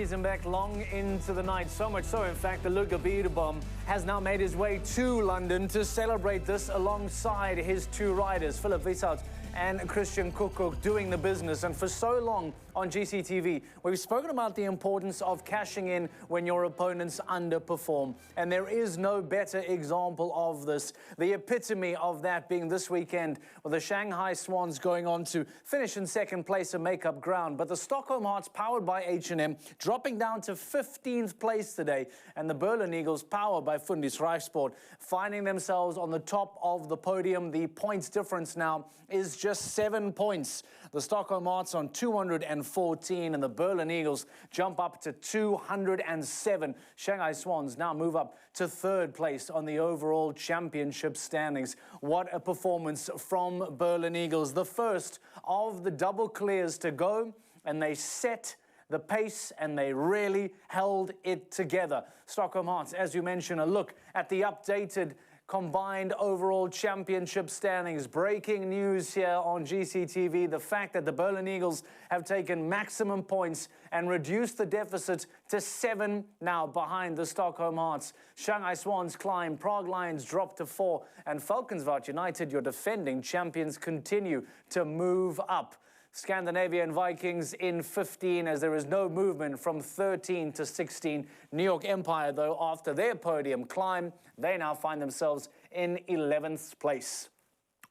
Riesenbeck long into the night. So much so, in fact, the Luca Biederbaum has now made his way to London to celebrate this alongside his two riders, Philipp Wieshout and Christian Kuckuck, doing the business. And for so long on GCTV, we've spoken about the importance of cashing in when your opponents underperform. And there is no better example of this. The epitome of that being this weekend, with the Shanghai Swans going on to finish in second place and make up ground. But the Stockholm Hearts, powered by H&M, dropping down to 15th place today. And the Berlin Eagles, powered by Fundis Reichsport, finding themselves on the top of the podium. The points difference now is just 7 points. The Stockholm Hearts on 214 and the Berlin Eagles jump up to 207. Shanghai Swans now move up to third place on the overall championship standings. What a performance from Berlin Eagles. The first of the double clears to go, and they set the pace and they really held it together. Stockholm Hearts, as you mentioned, a look at the updated combined overall championship standings. Breaking news here on GCTV, the fact that the Berlin Eagles have taken maximum points and reduced the deficit to 7 now behind the Stockholm Hearts. Shanghai Swans climb, Prague Lions drop to 4, and Falkensvart United, your defending champions, continue to move up. Scandinavian Vikings in 15, as there is no movement from 13 to 16. New York Empire, though, after their podium climb, they now find themselves in 11th place.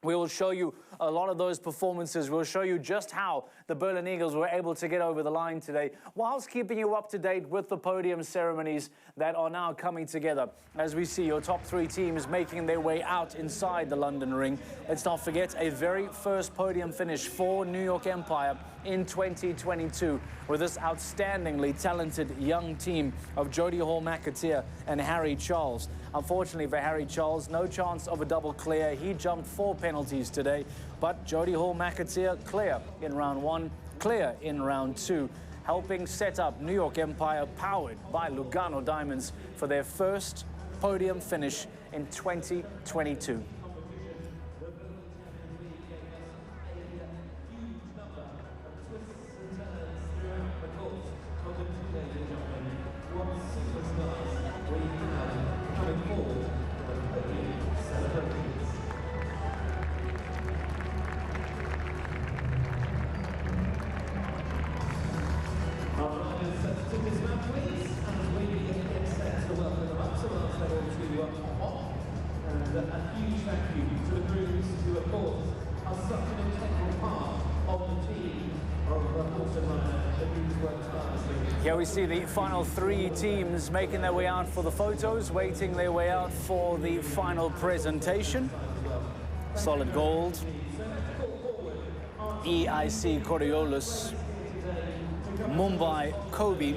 We will show you a lot of those performances. We'll show you just how the Berlin Eagles were able to get over the line today, whilst keeping you up to date with the podium ceremonies that are now coming together. As we see your top 3 teams making their way out inside the London ring. Let's not forget a very first podium finish for New York Empire in 2022 with this outstandingly talented young team of Jody Hall-McAteer and Harry Charles. Unfortunately for Harry Charles, no chance of a double clear. He jumped 4 penalties today, but Jody Hall-McAteer clear in round 1, clear in round 2, helping set up New York Empire, powered by Lugano Diamonds, for their first podium finish in 2022. A huge thank you to the grooms who, of course, are such an integral part of the team of Horse and Rider that we've worked tirelessly. Here we see the final 3 teams making their way out for the photos, waiting their way out for the final presentation. Solid Gold, EIC Coriolis, Mumbai Kobe,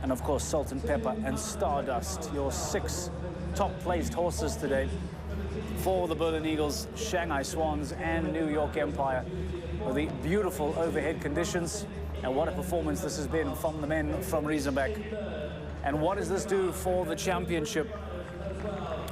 and of course Salt and Pepper and Stardust, your 6 top-placed horses today for the Berlin Eagles, Shanghai Swans and New York Empire, with the beautiful overhead conditions. And what a performance this has been from the men from Riesenbeck. And what does this do for the championship?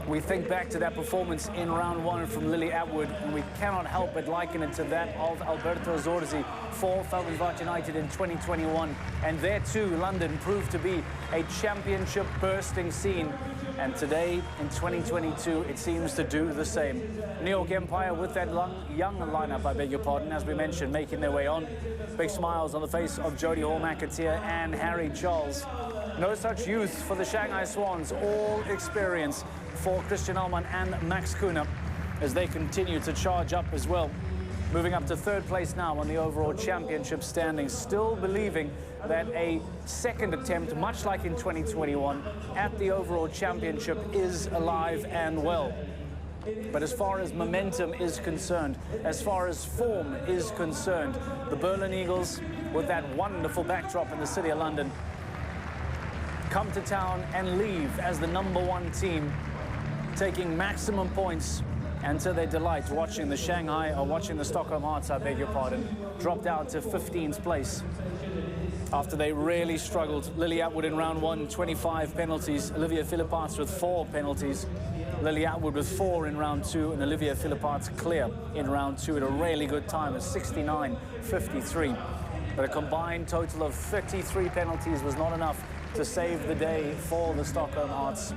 We think back to that performance in round 1 from Lily Atwood, and we cannot help but liken it to that of Alberto Zorzi for Falkensvart United in 2021. And there too, London proved to be a championship bursting scene. And today, in 2022, it seems to do the same. New York Empire with that young lineup, I beg your pardon, as we mentioned, making their way on. Big smiles on the face of Jody Hall-McAteer and Harry Charles. No such youth for the Shanghai Swans, all experience for Christian Allman and Max Kuhner as they continue to charge up as well. Moving up to 3rd place now on the overall championship standings, still believing that a second attempt, much like in 2021, at the overall championship is alive and well. But as far as momentum is concerned, as far as form is concerned, the Berlin Eagles, with that wonderful backdrop in the City of London, come to town and leave as the #1 team, taking maximum points, and to their delight, watching the Stockholm Hearts, I beg your pardon, drop down to 15th place after they really struggled. Lily Atwood in round 1, 25 penalties. Olivia Philipparts with 4 penalties. Lily Atwood with 4 in round 2, and Olivia Philipparts clear in round 2 at a really good time of 69.53. But a combined total of 33 penalties was not enough to save the day for the Stockholm Arts.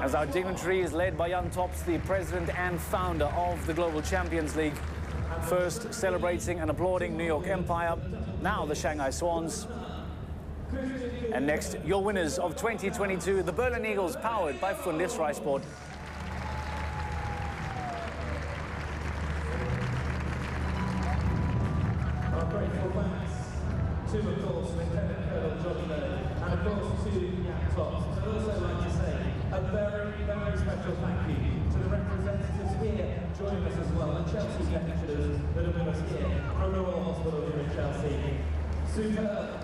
As our dignitary is led by Jan Tops, the president and founder of the Global Champions League, first celebrating and applauding New York Empire, now the Shanghai Swans. And next, your winners of 2022, the Berlin Eagles, powered by Fundis Reisport. Our grateful thanks to, of course, Lieutenant Colonel Johnny Miller, and of course to Jan Tops. I'd also like to say a very, very special thank you to the representatives here joining us as well, the Chelsea lecturers that are with us here from the Royal Hospital here in Chelsea. Superb.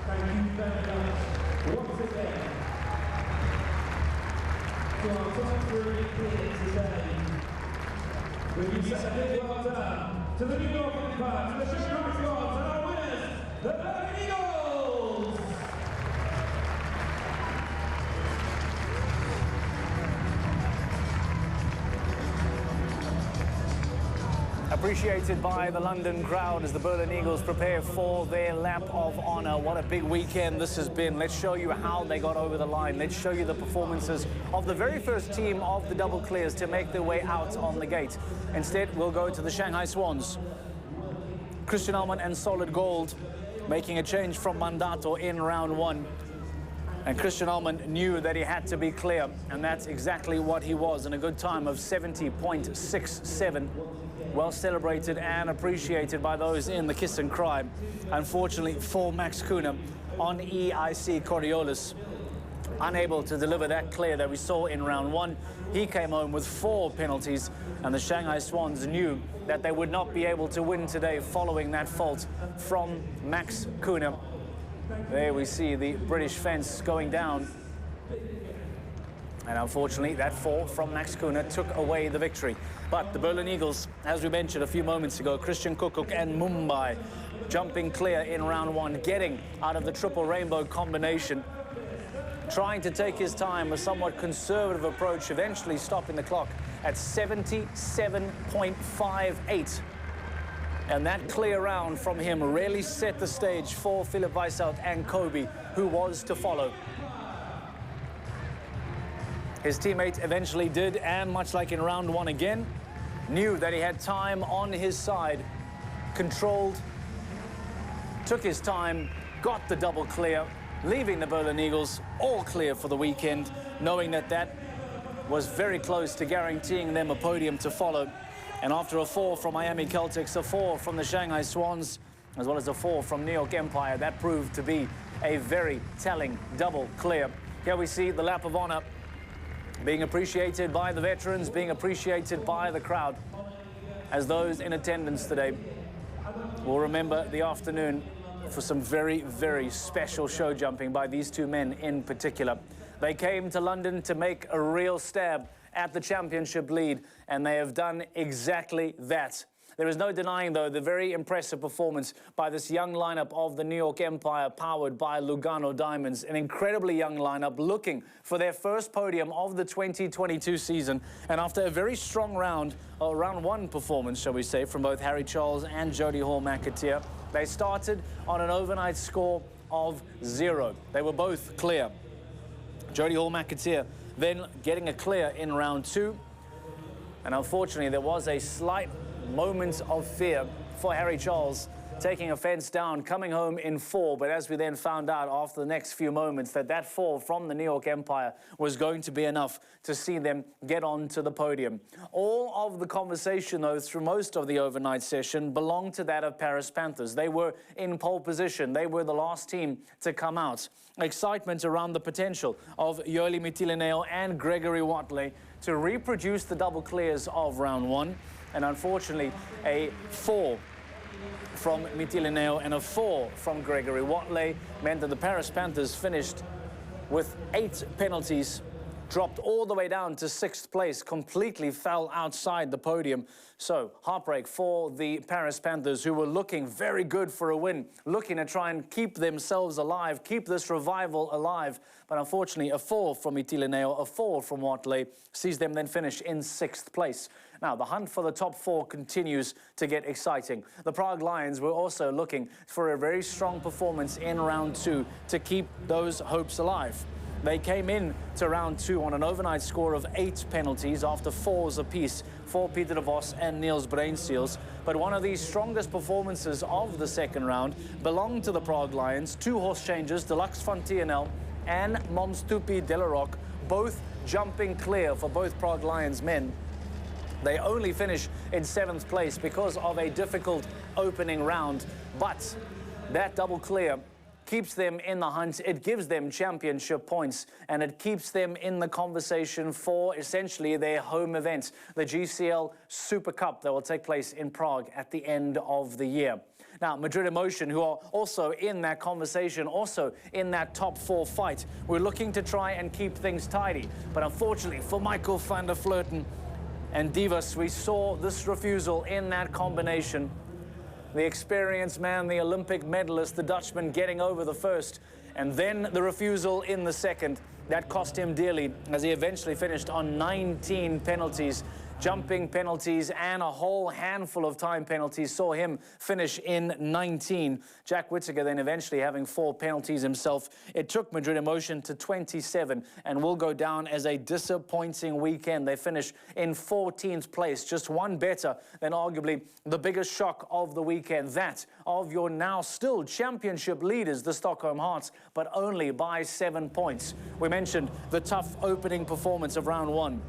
Thank you very much once again to our top three here today. Will you say a big well done to the New York Empire, to the Shanghai Swans, and our winners, the Berlin Eagles! Appreciated by the London crowd as the Berlin Eagles prepare for their lap of honor. What a big weekend this has been. Let's show you how they got over the line. Let's show you the performances of the very first team of the double clears to make their way out on the gate. Instead, we'll go to the Shanghai Swans. Christian Allman and Solid Gold making a change from Mandato in round one. And Christian Allman knew that he had to be clear, and that's exactly what he was, in a good time of 70.67. Well celebrated and appreciated by those in the kiss and cry. Unfortunately for Max Kuhne on EIC Coriolis, unable to deliver that clear that we saw in round one. He came home with 4 penalties, and the Shanghai Swans knew that they would not be able to win today following that fault from Max Kuhne. There we see the British fence going down. And unfortunately, that fall from Max Kuhne took away the victory. But the Berlin Eagles, as we mentioned a few moments ago, Christian Kuckuck and Mumbai jumping clear in round one, getting out of the triple rainbow combination, trying to take his time, a somewhat conservative approach, eventually stopping the clock at 77.58. And that clear round from him really set the stage for Philipp Weishaupt and Kobe, who was to follow. His teammate eventually did, and much like in round one again, knew that he had time on his side, controlled, took his time, got the double clear, leaving the Berlin Eagles all clear for the weekend, knowing that that was very close to guaranteeing them a podium to follow. And after a 4 from Miami Celtics, a 4 from the Shanghai Swans, as well as a 4 from New York Empire, that proved to be a very telling double clear. Here we see the lap of honor being appreciated by the veterans, being appreciated by the crowd, as those in attendance today will remember the afternoon for some very, very special show jumping by these two men in particular. They came to London to make a real stab at the championship lead, and they have done exactly that. There is no denying, though, the very impressive performance by this young lineup of the New York Empire, powered by Lugano Diamonds. An incredibly young lineup looking for their first podium of the 2022 season. And after a very strong round one performance, shall we say, from both Harry Charles and Jody Hall-McAteer, they started on an overnight score of 0. They were both clear. Jody Hall-McAteer then getting a clear in round 2. And unfortunately, there was a slight moment of fear for Harry Charles, taking a fence down, coming home in 4. But as we then found out after the next few moments, that 4 from the New York Empire was going to be enough to see them get onto the podium. All of the conversation, though, through most of the overnight session belonged to that of Paris Panthers. They were in pole position. They were the last team to come out. Excitement around the potential of Joeli Mitilineo and Gregory Watley to reproduce the double clears of round 1. And unfortunately, a 4 from Mitilineo and a 4 from Gregory Watley meant that the Paris Panthers finished with 8 penalties dropped all the way down to 6th place, completely fell outside the podium. So heartbreak for the Paris Panthers, who were looking very good for a win, looking to try and keep themselves alive, keep this revival alive. But unfortunately, a fall from Itileneo, a fall from Watley, sees them then finish in 6th place. Now, the hunt for the top 4 continues to get exciting. The Prague Lions were also looking for a very strong performance in round 2 to keep those hopes alive. They came in to round 2 on an overnight score of 8 penalties after 4s apiece for Peter de Vos and Niels Bruinseels. But one of the strongest performances of the second round belonged to the Prague Lions. 2 horse changes, Deluxe van Tienel and Momstupi Delaroc, both jumping clear for both Prague Lions men. They only finish in 7th place because of a difficult opening round. But that double clear keeps them in the hunt, it gives them championship points, and it keeps them in the conversation for essentially their home event, the GCL Super Cup that will take place in Prague at the end of the year. Now, Madrid Emotion, who are also in that conversation, also in that top 4 fight, we're looking to try and keep things tidy. But unfortunately for Michael van der Vleuten and Divas, we saw this refusal in that combination. The experienced man, the Olympic medalist, the Dutchman, getting over the first, and then the refusal in the second. That cost him dearly, as he eventually finished on 19 penalties. Jumping penalties and a whole handful of time penalties saw him finish in 19. Jack Whittaker then eventually having 4 penalties himself. It took Madrid Emotion to 27 and will go down as a disappointing weekend. They finish in 14th place, just 1 better than arguably the biggest shock of the weekend, that of your now still championship leaders, the Stockholm Hearts, but only by 7 points. We mentioned the tough opening performance of round 1.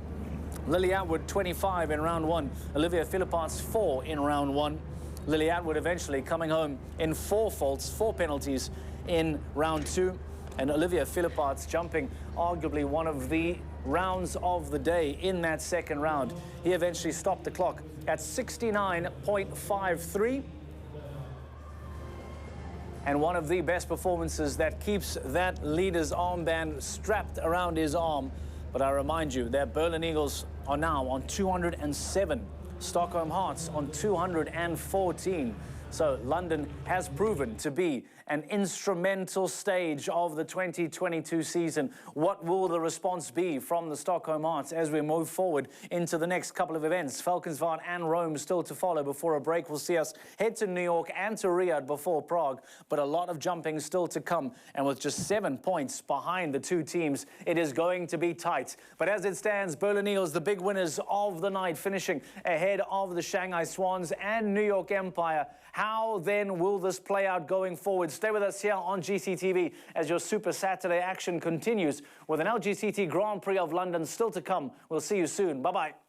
Lily Atwood 25 in round 1, Olivia Philipparts 4 in round 1. Lily Atwood eventually coming home in 4 faults, 4 penalties in round 2. And Olivia Philipparts jumping arguably one of the rounds of the day in that second round. He eventually stopped the clock at 69.53. And one of the best performances that keeps that leader's armband strapped around his arm. But I remind you that Berlin Eagles are now on 207, Stockholm Hearts on 214. So London has proven to be an instrumental stage of the 2022 season. What will the response be from the Stockholm Hearts as we move forward into the next couple of events? Valkenswaard and Rome still to follow before a break. We'll see us head to New York and to Riyadh before Prague, but a lot of jumping still to come. And with just 7 points behind the 2 teams, it is going to be tight. But as it stands, Berlin Eagles, the big winners of the night, finishing ahead of the Shanghai Swans and New York Empire. How then will this play out going forward? Stay with us here on GCTV as your Super Saturday action continues with an LGCT Grand Prix of London still to come. We'll see you soon. Bye-bye.